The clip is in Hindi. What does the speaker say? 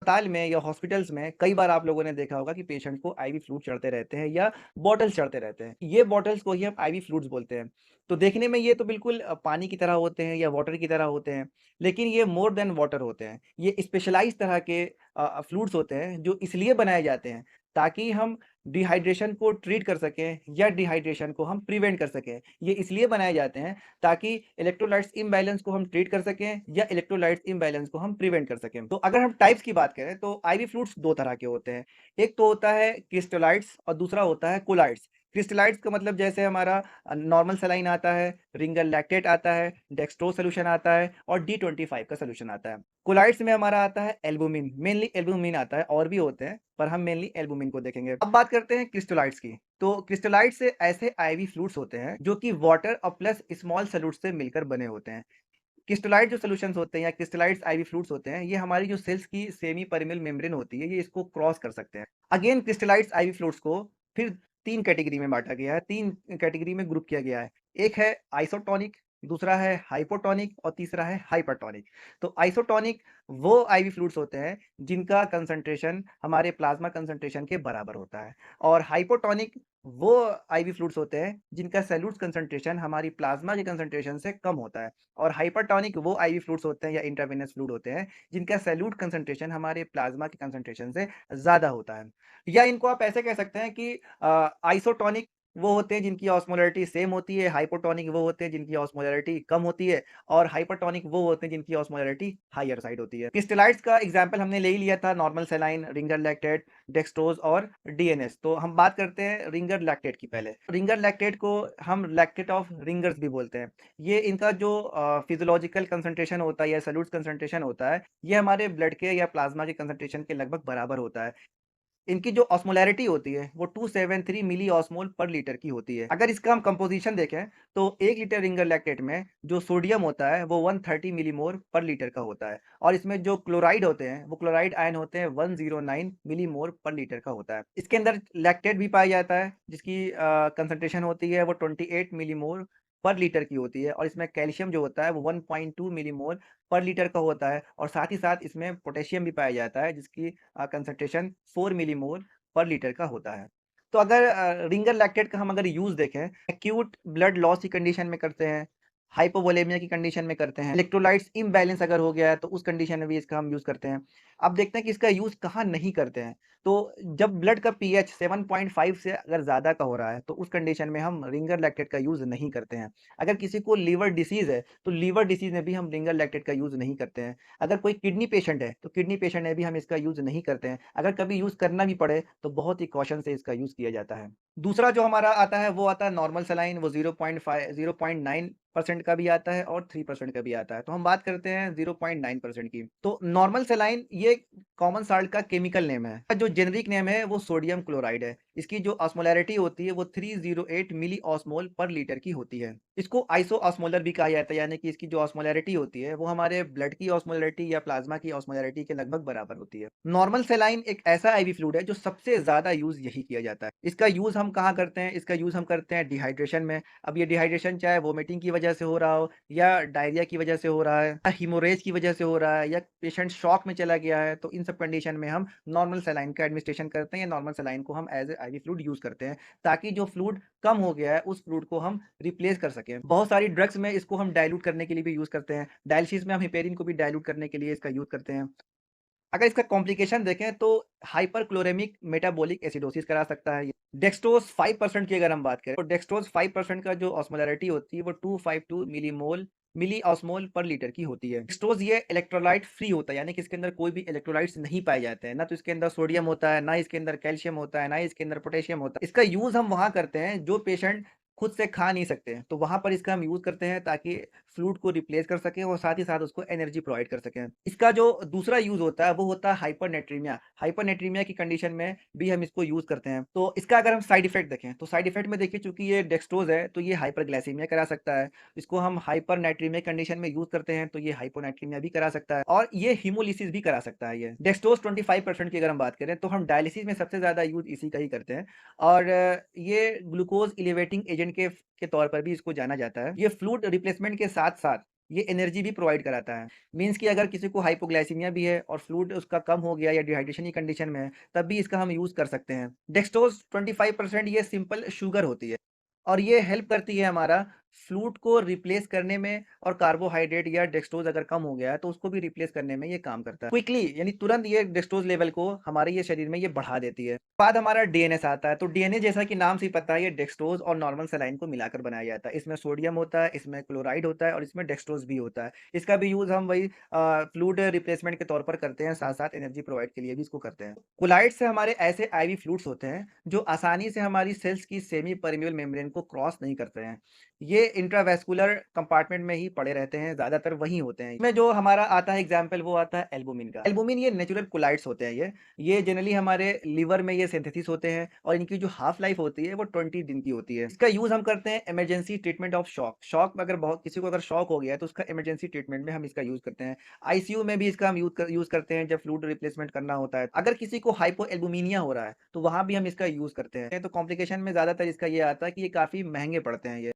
अस्पताल में या हॉस्पिटल्स में कई बार आप लोगों ने देखा होगा कि पेशेंट को आईवी फ्लूइड चढ़ते रहते हैं या बॉटल्स चढ़ते रहते हैं। ये बॉटल्स को ही हम आईवी फ्लूइड्स बोलते हैं। तो देखने में ये तो बिल्कुल पानी की तरह होते हैं या वाटर की तरह होते हैं, लेकिन ये मोर देन वाटर होते हैं। ये स्पेशलाइज़्ड तरह के फ्लूइड्स होते हैं जो इसलिए बनाए जाते हैं ताकि हम डिहाइड्रेशन को ट्रीट कर सकें या डिहाइड्रेशन को हम प्रिवेंट कर सकें। ये इसलिए बनाए जाते हैं ताकि इलेक्ट्रोलाइट्स इम्बैलेंस को हम ट्रीट कर सकें या इलेक्ट्रोलाइट्स इम्बैलेंस को हम प्रिवेंट कर सकें। तो अगर हम टाइप्स की बात करें तो आईवी फ्लूइड्स 2 तरह के होते हैं। एक तो होता है क्रिस्टलाइट्स और दूसरा होता है कोलाइट्स। क्रिस्टलाइट्स का मतलब जैसे हमारा नॉर्मल सलाइन आता है, रिंगर लैक्टेट आता है, डेक्सट्रोज़ सॉल्यूशन आता है और डी25 का सॉल्यूशन आता है। कोलाइट्स में हमारा आता है एल्बुमिन, मेनली एल्बुमिन आता है, और भी होते हैं, पर हम मेनली एल्बुमिन को देखेंगे। अब बात करते हैं क्रिस्टलाइट्स की। तो क्रिस्टलाइट्स ऐसे आईवी फ्लूइड्स होते हैं जो कि वाटर और प्लस स्मॉल सॉल्यूट से मिलकर बने होते हैं। क्रिस्टलाइट जो सॉल्यूशंस होते हैं या क्रिस्टलाइट्स आईवी फ्लूइड्स होते हैं, ये हमारी जो सेल्स की सेमी परमेबल मेम्ब्रेन होती है, ये इसको क्रॉस कर सकते हैं। अगेन क्रिस्टलाइट्स आईवी फ्लूइड्स को फिर 3 कैटेगरी में बाँटा गया है, 3 कैटेगरी में ग्रुप किया गया है। एक है आइसोटोनिक, दूसरा है हाइपोटोनिक और तीसरा है हाइपरटोनिक। तो आइसोटोनिक वो आईवी फ्लूइड्स होते हैं जिनका कंसंट्रेशन हमारे प्लाज्मा कंसंट्रेशन के बराबर होता है, और हाइपोटोनिक वो आईवी फ्लूइड्स होते हैं जिनका सॉल्यूट कंसंट्रेशन हमारी प्लाज्मा के कंसंट्रेशन से कम होता है। और हाइपरटोनिक वो आईवी फ्लूइड्स होते हैं या इंट्रावेनस फ्लूइड होते हैं जिनका सैल्यूट कंसंट्रेशन हमारे प्लाज्मा के कंसंट्रेशन से ज़्यादा होता है। या इनको आप ऐसे कह सकते हैं कि आइसोटोनिक वो होते हैं जिनकी ऑस्मोलैरिटी सेम होती है, हाइपोटोनिक वो होते हैं जिनकी ऑस्मोलैरिटी कम होती है, और हाइपरटोनिक वो होते हैं जिनकी ऑस्मोलैरिटी हायर साइड होती है। क्रिस्टलाइट्स का एग्जांपल हमने ले ही लिया था, normal saline, Ringer lactate, dextrose और डीएनएस। तो हम बात करते हैं रिंगर लैक्टेट की पहले। रिंगर लैक्टेट को हम लैक्टेट ऑफ रिंगर्स भी बोलते हैं। ये इनका जो फिजियोलॉजिकल कंसंट्रेशन होता है या सॉल्यूट कंसंट्रेशन होता है, ये हमारे ब्लड के या प्लाज्मा के कंसंट्रेशन के लगभग बराबर होता है। इनकी जो ऑस्मोलैरिटी होती है वो 273 मिली ऑस्मोल पर लीटर की होती है। अगर इसका हम कंपोज़िशन देखें तो 1 लीटर रिंगर लैक्टेट में जो सोडियम होता है वो 130 मिलीमोल पर लीटर का होता है, और इसमें जो क्लोराइड होते हैं वो क्लोराइड आयन होते हैं 109 मिलीमोल पर लीटर का होता है। इसके अंदर लैक्टेट भी पाया जाता है जिसकी कंसंट्रेशन होती है वो 28 मिलीमोल पर लीटर की होती है, और इसमें कैल्शियम जो होता है वो 1.2 मिलीमोल पर लीटर का होता है, और साथ ही साथ इसमें पोटेशियम भी पाया जाता है जिसकी कंसंट्रेशन 4 मिलीमोल पर लीटर का होता है। तो अगर रिंगर लैक्टेट का हम अगर यूज़ देखें, एक्यूट ब्लड लॉस की कंडीशन में करते हैं, हाइपोवोलेमिया की कंडीशन में करते हैं, इलेक्ट्रोलाइट्स इम्बैलेंस अगर हो गया है तो उस कंडीशन में भी इसका हम यूज़ करते हैं। अब देखते हैं कि इसका यूज़ कहाँ नहीं करते हैं। तो जब ब्लड का पीएच 7.5 से अगर ज़्यादा का हो रहा है तो उस कंडीशन में हम रिंगर लैक्टेट का यूज़ नहीं करते हैं। अगर किसी को लीवर डिसीज़ है तो लीवर डिसीज़ में भी हम रिंगर लैक्टेट का यूज़ नहीं करते हैं। अगर कोई किडनी पेशेंट है, तो किडनी पेशेंट में भी हम इसका यूज़ नहीं करते हैं। अगर कभी यूज़ करना भी पड़े, तो बहुत ही कॉशन से इसका यूज़ किया जाता है। दूसरा जो हमारा आता है, वो आता है नॉर्मल सलाइन, वो 0.9% का भी आता है और 3% का भी आता है। तो हम बात करते हैं 0.9% की। तो नॉर्मल सलाइन ये कॉमन साल्ट का केमिकल नेम है। जो जेनेरिक नेम है, वो सोडियम क्लोराइड है। इसकी जो ऑस्मोलैरिटी होती है, वो 308 मिली ऑस्मोल पर लीटर की होती है। इसको आइसोऑस्मोलर भी कहा जाता है, यानी कि इसकी जो ऑस्मोलैरिटी होती है वो हमारे ब्लड की ऑस्मोलैरिटी या प्लाज्मा की ऑस्मोलैरिटी के लगभग बराबर होती है। नॉर्मल सेलाइन एक ऐसा आईवी फ्लूइड है जो सबसे ज़्यादा यूज़ यही किया जाता है। इसका यूज़ हम कहाँ करते हैं? इसका यूज़ हम करते हैं डिहाइड्रेशन में। अब ये डिहाइड्रेशन चाहे वोमिटिंग की वजह से हो रहा हो या डायरिया की वजह से हो रहा है या हीमोरेज की वजह से हो रहा है या पेशेंट शॉक में चला गया है, तो इन सब कंडीशन में हम नॉर्मल सेलाइन का एडमिनिस्ट्रेशन करते हैं या नॉर्मल सेलाइन को हम as a IV fluid use करते हैं, ताकि जो फ्लूइड कम हो गया है उस फ्लूइड को हम रिप्लेस कर सकें। बहुत सारी ड्रग्स में इसको हम डाइल्यूट करने के लिए भी यूज़ करते हैं। डायलिसिस में हम हेपेरिन को भी डाइल्यूट करने के लिए इसका यूज़ करते हैं। अगर इसका कॉम्प्लिकेशन देखें तो हाइपरक्लोरेमिक मेटाबॉलिक एसिडोसिस करा सकता है ये। डेक्सट्रोज़ 5% की अगर हम बात करें, तो डेक्सट्रोज़ 5% का जो ऑस्मोलैरिटी होती है वो 252 मिली ऑस्मोल पर लीटर की होती है। डेक्सट्रोज़ ये इलेक्ट्रोलाइट फ्री होता है, यानी कि इसके अंदर कोई भी इलेक्ट्रोलाइट्स नहीं पाए जाते हैं। ना तो इसके अंदर सोडियम होता है, ना इसके अंदर कैल्शियम होता है, ना ही इसके अंदर पोटेशियम होता है। इसका यूज़ हम वहाँ करते हैं जो पेशेंट खुद से खा नहीं सकते हैं, तो वहाँ पर इसका हम यूज़ करते हैं ताकि फ्लूइड को रिप्लेस कर सकें और साथ ही साथ उसको एनर्जी प्रोवाइड कर सकें। इसका जो दूसरा यूज़ होता है वो होता है हाइपरनेट्रीमिया। हाइपरनेट्रीमिया की कंडीशन में भी हम इसको यूज़ करते हैं। तो इसका अगर हम साइड इफ़ेक्ट देखें, तो साइड इफ़ेक्ट में देखिए, चूँकि ये डेक्सट्रोज़ है तो ये हाइपरग्लाइसेमिया करा सकता है। इसको हम हाइपरनेट्रीमिया कंडीशन में यूज़ करते हैं तो ये हाइपोनेट्रीमिया भी करा सकता है, और ये हीमोलिसिस भी करा सकता है ये। डेक्सट्रोज़ 25% की अगर हम बात करें तो हम डायलिसिस में सबसे ज़्यादा यूज़ इसी का ही करते हैं, और ये ग्लूकोज़ एलिवेटिंग एजेंट के तौर पर भी इसको जाना जाता है। ये फ्लूइड रिप्लेसमेंट के साथ-साथ ये एनर्जी भी प्रोवाइड कराता है। मीन्स कि अगर किसी को हाइपोग्लाइसीमिया भी है और फ्लूइड उसका कम हो गया या डिहाइड्रेशन की कंडीशन में है, तब भी इसका हम यूज़ कर सकते हैं। डेक्सट्रोज़ 25% ये सिंपल शुगर होती है और ये हेल्प करती है हमारा फ्लूइड को रिप्लेस करने में और कार्बोहाइड्रेट या डेक्सट्रोज़ अगर कम हो गया है, तो उसको भी रिप्लेस करने में ये काम करता है। क्विकली यानी तुरंत ये डेक्सट्रोज़ लेवल को हमारे ये शरीर में ये बढ़ा देती है। बाद हमारा डीएनएस आता है, तो डीएनए जैसा कि नाम से ही पता है ये डेक्सट्रोज़ और नॉर्मल सलाइन को मिलाकर बनाया जाता है। इसमें सोडियम होता है, इसमें क्लोराइड होता है और इसमें डेक्सट्रोज़ भी होता है। इसका भी यूज़ हम वही फ्लूइड रिप्लेसमेंट के तौर पर करते हैं, साथ-साथ एनर्जी प्रोवाइड के लिए भी इसको करते हैं। कोलाइड्स से हमारे ऐसे आईवी फ्लूइड्स होते हैं, जो आसानी से हमारी सेल्स की सेमी परमेबल मेम्ब्रेन को क्रॉस नहीं करते हैं। ये इंट्रावैस्कुलर कंपार्टमेंट में ही पड़े रहते हैं, ज़्यादातर वहीं होते हैं। इसमें जो हमारा आता है एग्ज़ाम्पल वो आता है एल्बुमिन का। एल्बुमिन ये नेचुरल कोलाइड्स होते हैं ये। ये जनरली हमारे लिवर में ये सिंथेसिस होते हैं और इनकी जो हाफ लाइफ होती है वो 20 दिन की होती है। इसका यूज़ हम करते हैं emergency treatment of shock. Shock में अगर बहुत किसी को अगर शॉक हो गया है तो उसका इमरजेंसी ट्रीटमेंट में हम इसका यूज़ करते हैं। आईसीयू में भी इसका हम यूज़ करते हैं जब फ्लूइड रिप्लेसमेंट करना होता है। अगर किसी को हाइपोएल्बुमिनिया हो रहा है तो वहाँ भी हम इसका यूज़ करते हैं। तो कॉम्प्लिकेशन में ज़्यादातर इसका ये आता है कि ये काफ़ी महँगे पड़ते हैं ये।